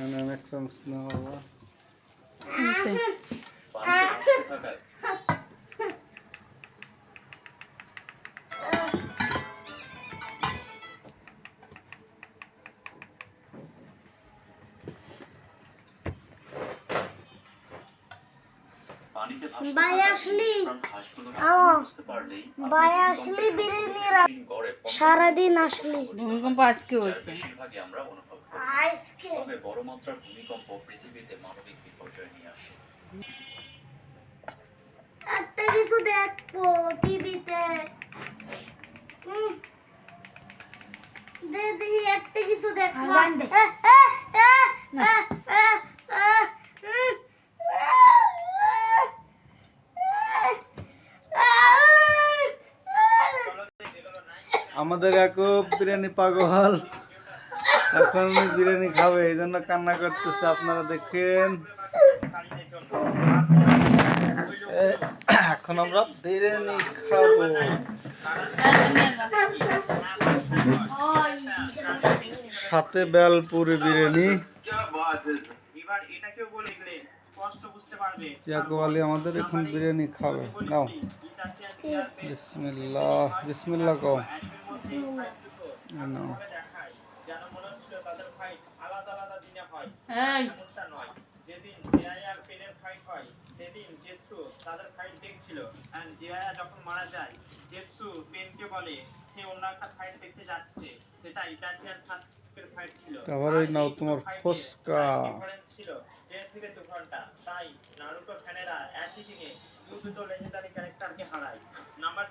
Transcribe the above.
অনেক চান্স না বাবা। সারাদিন আসলি ভূমিকম্প আজকে হয়েছে। তবে বড় মাত্রার ভূমিকম্প পৃথিবীতে মানবিক বিপর্যয় নিয়ে আসে। একটা কিছু দেখবো টিভিতে দেখি একটা কিছু দেখবো আমাদের একক বিরিয়ানি পাগল, এখন উনি বিরিয়ানি খাবে, এই জন্য কান্না করতেছে। আপনারা দেখেন এখন আমরা বিরিয়ানি খাবো। সাথে বেলপুরি বিরিয়ানি। ইয়াকুব আলী আমাদের এখন বিরিয়ানি খাবে। নাও বিসমিল্লাহ, বিসমিল্লাহ কও। নাও যেদিন জিয়া আর পেনের ফাইট হয় সেদিন জেৎসু তাদের ফাইট দেখছিল, আর জিয়া যখন মারা যায় জেৎসু পেনকে বলে সে অন্য একটা ফাইট দেখতে যাচ্ছে, সেটা ইতাচি আর সাসুকের ফাইট ছিল। তারপরে নাও তোমার ফুসকা। ডিফারেন্স ছিল 1.5 থেকে 2 ঘন্টা, তাই নারুতো ফ্যানেরা একই দিনে দুটো লেজেন্ডারি ক্যারেক্টারকে হারায়। নাম্বার